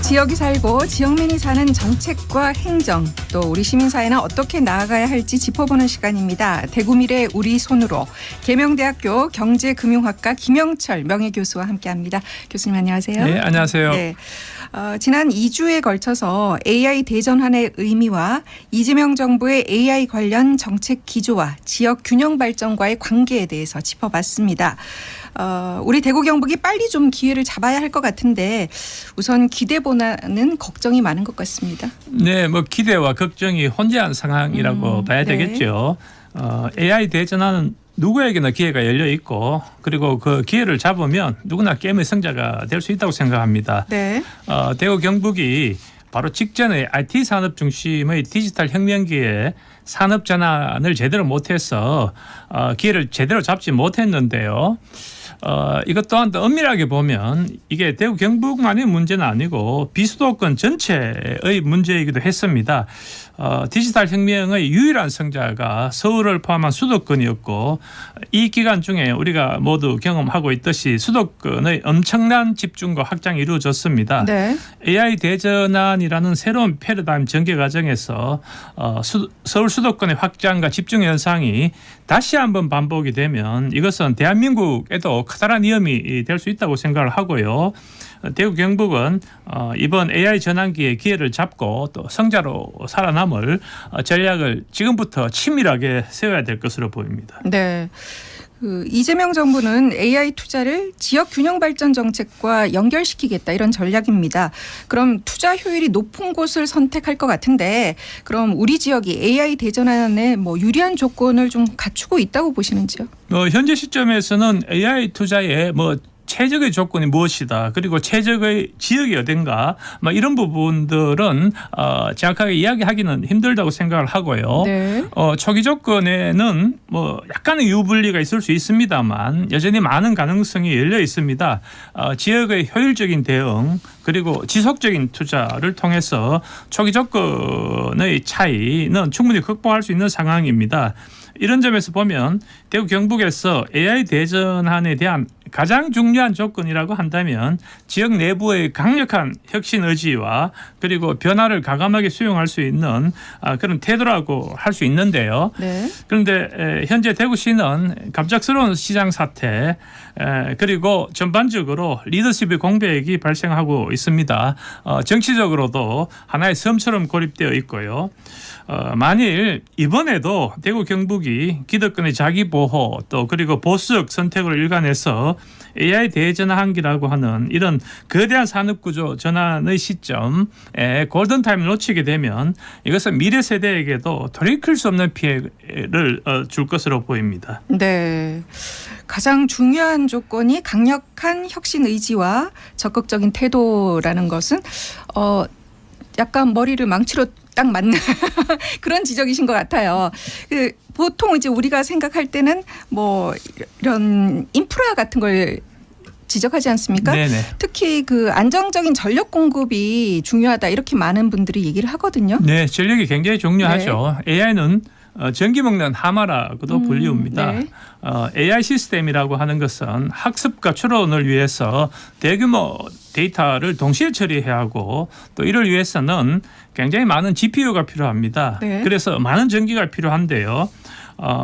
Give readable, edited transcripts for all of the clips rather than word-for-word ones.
지역이 살고 지역민이 사는 정책과 행정, 또 우리 시민사회는 어떻게 나아가야 할지 짚어보는 시간입니다. 대구미래 우리 손으로 계명대학교 경제금융학과 김영철 명예교수와 함께합니다. 교수님 안녕하세요. 네, 안녕하세요. 네. 지난 2주에 걸쳐서 AI 대전환의 의미와 이재명 정부의 AI 관련 정책 기조와 지역 균형 발전과의 관계에 대해서 짚어봤습니다. 우리 대구 경북이 빨리 좀 기회를 잡아야 할 것 같은데 우선 기대보다는 걱정이 많은 것 같습니다. 네, 뭐 기대와 걱정이 혼재한 상황이라고 봐야 네. 되겠죠. AI 대전환은 누구에게나 기회가 열려 있고 그리고 그 기회를 잡으면 누구나 게임의 승자가 될 수 있다고 생각합니다. 네. 대구 경북이 바로 직전에 IT 산업 중심의 디지털 혁명기에 산업 전환을 제대로 못해서 기회를 제대로 잡지 못했는데요. 이것 또한 더 엄밀하게 보면 이게 대구 경북만의 문제는 아니고 비수도권 전체의 문제이기도 했습니다. 디지털 혁명의 유일한 성자가 서울을 포함한 수도권이었고 이 기간 중에 우리가 모두 경험하고 있듯이 수도권의 엄청난 집중과 확장이 이루어졌습니다. 네. AI 대전환이라는 새로운 패러다임 전개 과정에서 서울 수도권의 확장과 집중 현상이 다시 한번 반복이 되면 이것은 대한민국에도 커다란 위험이 될 수 있다고 생각을 하고요. 대구 경북은 이번 AI 전환기의 기회를 잡고 또 성자로 살아남을 전략을 지금부터 치밀하게 세워야 될 것으로 보입니다. 네. 이재명 정부는 AI 투자를 지역 균형 발전 정책과 연결시키겠다 이런 전략입니다. 그럼 투자 효율이 높은 곳을 선택할 것 같은데 그럼 우리 지역이 AI 대전환에 유리한 조건을 좀 갖추고 있다고 보시는지요? 현재 시점에서는 AI 투자에 최적의 조건이 무엇이다. 그리고 최적의 지역이 어딘가 이런 부분들은 정확하게 이야기하기는 힘들다고 생각을 하고요. 네. 초기 조건에는 약간의 유불리가 있을 수 있습니다만 여전히 많은 가능성이 열려 있습니다. 지역의 효율적인 대응 그리고 지속적인 투자를 통해서 초기 조건의 차이는 충분히 극복할 수 있는 상황입니다. 이런 점에서 보면 대구 경북에서 AI 대전환에 대한 가장 중요한 조건이라고 한다면 지역 내부의 강력한 혁신 의지와 그리고 변화를 과감하게 수용할 수 있는 그런 태도라고 할 수 있는데요. 네. 그런데 현재 대구시는 갑작스러운 시장 사태 그리고 전반적으로 리더십의 공백이 발생하고 있습니다. 정치적으로도 하나의 섬처럼 고립되어 있고요. 만일 이번에도 대구 경북이 기득권의 자기 보호 또 그리고 보수적 선택으로 일관해서 AI 대전환기라고 하는 이런 거대한 산업구조 전환의 시점에 골든타임을 놓치게 되면 이것은 미래 세대에게도 돌이킬 수 없는 피해를 줄 것으로 보입니다. 네. 가장 중요한 조건이 강력한 혁신 의지와 적극적인 태도라는 것은 약간 머리를 망치로 딱 맞는 그런 지적이신 것 같아요. 보통 이제 우리가 생각할 때는 이런 인프라 같은 걸 지적하지 않습니까? 네네. 특히 안정적인 전력 공급이 중요하다 이렇게 많은 분들이 얘기를 하거든요. 네, 전력이 굉장히 중요하죠. 네. AI는 전기 먹는 하마라고도 불리웁니다. 네. AI 시스템이라고 하는 것은 학습과 추론을 위해서 대규모 데이터를 동시에 처리해야 하고 또 이를 위해서는 굉장히 많은 GPU가 필요합니다. 네. 그래서 많은 전기가 필요한데요.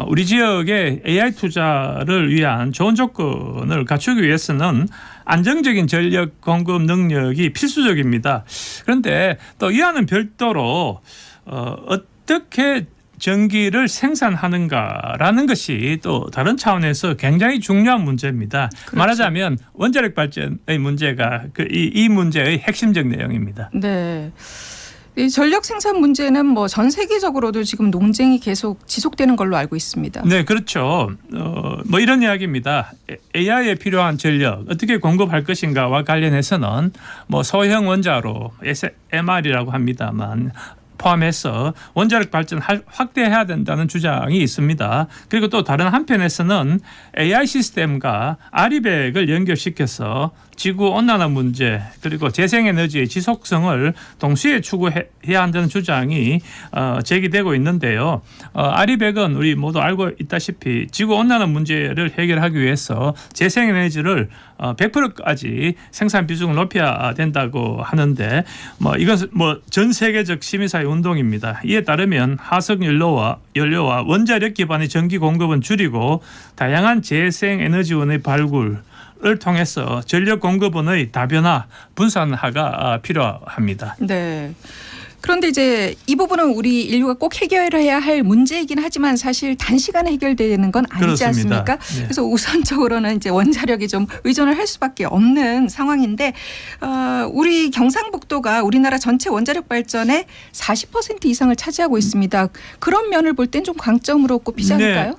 우리 지역의 AI 투자를 위한 좋은 조건을 갖추기 위해서는 안정적인 전력 공급 능력이 필수적입니다. 그런데 또 이와는 별도로 어떻게 전기를 생산하는가라는 것이 또 다른 차원에서 굉장히 중요한 문제입니다. 그렇죠. 말하자면 원자력 발전의 문제가 이 문제의 핵심적 내용입니다. 네. 이 전력 생산 문제는 전 세계적으로도 지금 논쟁이 계속 지속되는 걸로 알고 있습니다. 네, 그렇죠. 이런 이야기입니다. AI에 필요한 전력 어떻게 공급할 것인가와 관련해서는 소형 원자로 SMR이라고 합니다만 포함해서 원자력 발전 확대해야 된다는 주장이 있습니다. 그리고 또 다른 한편에서는 AI 시스템과 아리백을 연결시켜서 지구 온난화 문제 그리고 재생에너지의 지속성을 동시에 추구해야 한다는 주장이 제기되고 있는데요. 아리백은 우리 모두 알고 있다시피 지구 온난화 문제를 해결하기 위해서 재생에너지를 100%까지 생산 비중을 높여야 된다고 하는데 이것은 전 세계적 시민사회 운동입니다. 이에 따르면 화석 연료와 원자력 기반의 전기 공급은 줄이고 다양한 재생에너지원의 발굴 을 통해서 전력 공급원의 다변화, 분산화가 필요합니다. 네. 그런데 이제 이 부분은 우리 인류가 꼭 해결해야 할 문제이긴 하지만 사실 단시간에 해결되는 건 아니지 그렇습니다. 않습니까? 네. 그래서 우선적으로는 이제 원자력에 좀 의존을 할 수밖에 없는 상황인데 우리 경상북도가 우리나라 전체 원자력 발전의 40% 이상을 차지하고 있습니다. 그런 면을 볼 땐 좀 강점으로 꼽히지 않을까요?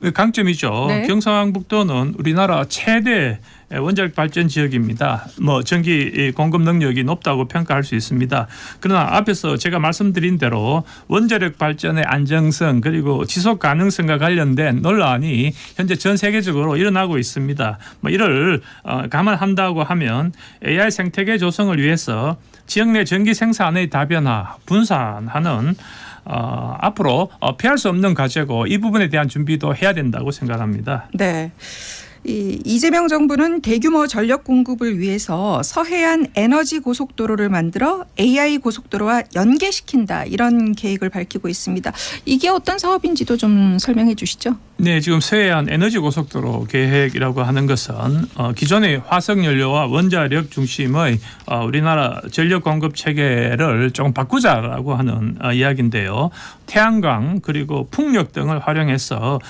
네, 강점이죠. 네. 경상북도는 우리나라 최대 원자력 발전 지역입니다. 전기 공급 능력이 높다고 평가할 수 있습니다. 그러나 앞에서 제가 말씀드린 대로 원자력 발전의 안정성 그리고 지속 가능성과 관련된 논란이 현재 전 세계적으로 일어나고 있습니다. 이를 감안한다고 하면 AI 생태계 조성을 위해서 지역 내 전기 생산의 다변화, 분산하는 앞으로 피할 수 없는 과제고 이 부분에 대한 준비도 해야 된다고 생각합니다. 네. 이재명 정부는 대규모 전력 공급을 위해서 서해안 에너지 고속도로를 만들어 AI 고속도로와 연계시킨다 이런 계획을 밝히고 있습니다. 이게 어떤 사업인지도 좀 설명해 주시죠. 네, 지금 서해안 에너지 고속도로 계획이라고 하는 것은 기존의 화석연료와 원자력 중심의 우리나라 전력 공급 체계를 좀 바꾸자라고 하는 이야기인데요. 태양광 그리고 풍력 등을 활용해서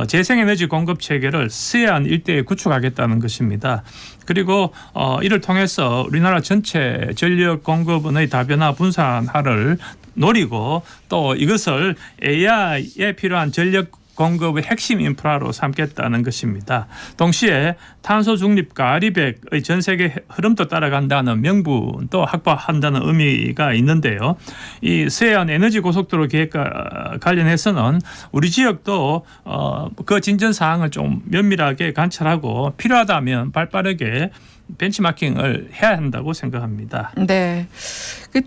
재생에너지 공급 체계를 서해안 일대에 구축하겠다는 것입니다. 그리고 이를 통해서 우리나라 전체 전력 공급원의 다변화 분산화를 노리고 또 이것을 AI에 필요한 전력 공급의 핵심 인프라로 삼겠다는 것입니다. 동시에 탄소 중립과 아리백의 전 세계 흐름도 따라간다는 명분도 확보한다는 의미가 있는데요. 이 서해안 에너지 고속도로 계획과 관련해서는 우리 지역도 그 진전 사항을 좀 면밀하게 관찰하고 필요하다면 발빠르게 벤치마킹을 해야 한다고 생각합니다. 네.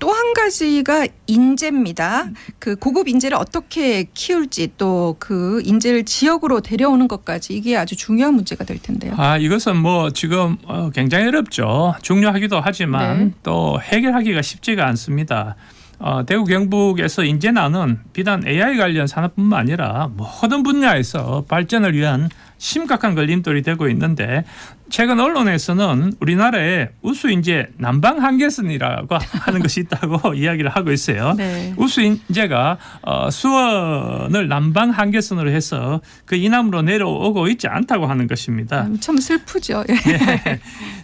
또 한 가지가 인재입니다. 그 고급 인재를 어떻게 키울지 또 그 인재를 지역으로 데려오는 것까지 이게 아주 중요한 문제가 될 텐데요. 이것은 지금 굉장히 어렵죠. 중요하기도 하지만 네. 또 해결하기가 쉽지가 않습니다. 대구 경북에서 인재난은 비단 AI 관련 산업뿐만 아니라 모든 분야에서 발전을 위한 심각한 걸림돌이 되고 있는데 최근 언론에서는 우리나라에 우수 인재 남방 한계선이라고 하는 것이 있다고 이야기를 하고 있어요. 네. 우수 인재가 수원을 남방 한계선으로 해서 그 이남으로 내려오고 있지 않다고 하는 것입니다. 참 슬프죠. 네.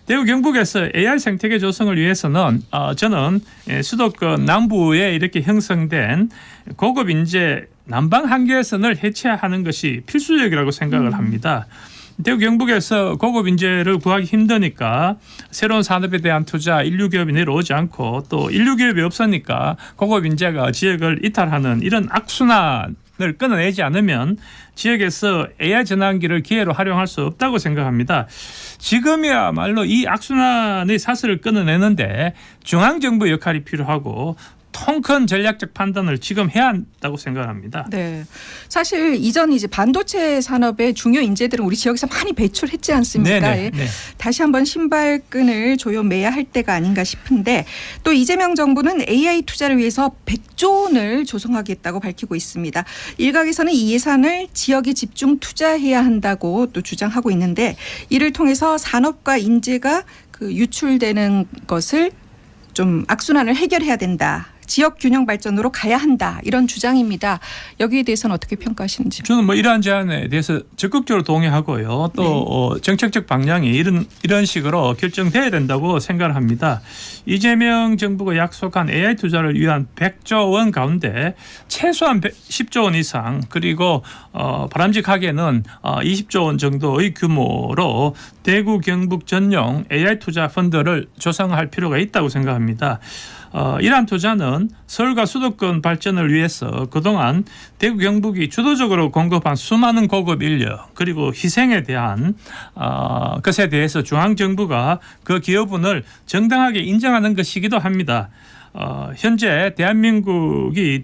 대구 경북에서 AI 생태계 조성을 위해서는 저는 수도권 남부에 이렇게 형성된 고급 인재 남방 한계선을 해체하는 것이 필수적이라고 생각을 합니다. 대구 경북에서 고급 인재를 구하기 힘드니까 새로운 산업에 대한 투자, 인류 기업이 내려오지 않고 또 인류 기업이 없으니까 고급 인재가 지역을 이탈하는 이런 악순환을 끊어내지 않으면 지역에서 AI 전환기를 기회로 활용할 수 없다고 생각합니다. 지금이야말로 이 악순환의 사슬을 끊어내는데 중앙정부 역할이 필요하고 통큰 전략적 판단을 지금 해야 한다고 생각합니다. 네, 사실 이전 이제 반도체 산업의 중요 인재들은 우리 지역에서 많이 배출했지 않습니까? 네네, 네. 다시 한번 신발끈을 조여매야 할 때가 아닌가 싶은데 또 이재명 정부는 AI 투자를 위해서 100조 원을 조성하겠다고 밝히고 있습니다. 일각에서는 이 예산을 지역에 집중 투자해야 한다고 또 주장하고 있는데 이를 통해서 산업과 인재가 그 유출되는 것을 좀 악순환을 해결해야 된다. 지역 균형 발전으로 가야 한다. 이런 주장입니다. 여기에 대해서는 어떻게 평가하시는지. 저는 이러한 제안에 대해서 적극적으로 동의하고요. 또 정책적 방향이 이런 식으로 결정돼야 된다고 생각을 합니다. 이재명 정부가 약속한 AI 투자를 위한 100조 원 가운데 최소한 10조 원 이상 그리고 바람직하게는 20조 원 정도의 규모로 대구 경북 전용 AI 투자 펀드를 조성할 필요가 있다고 생각합니다. 이러한 투자는 서울과 수도권 발전을 위해서 그동안 대구 경북이 주도적으로 공급한 수많은 고급 인력 그리고 희생에 대한 것에 대해서 중앙정부가 그 기여분을 정당하게 인정하는 것이기도 합니다. 현재 대한민국이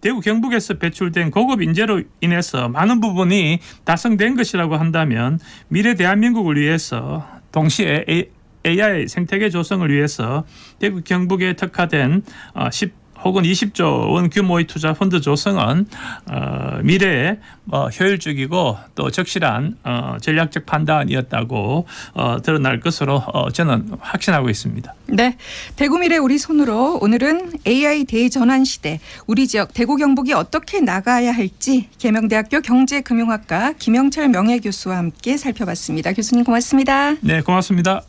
대구 경북에서 배출된 고급 인재로 인해서 많은 부분이 달성된 것이라고 한다면 미래 대한민국을 위해서 동시에 AI 생태계 조성을 위해서 대구 경북에 특화된 10 혹은 20조 원 규모의 투자 펀드 조성은 미래에 효율적이고 또 적실한 전략적 판단이었다고 드러날 것으로 저는 확신하고 있습니다. 네, 대구 미래 우리 손으로 오늘은 AI 대전환 시대 우리 지역 대구 경북이 어떻게 나가야 할지 계명대학교 경제금융학과 김영철 명예교수와 함께 살펴봤습니다. 교수님 고맙습니다. 네, 고맙습니다.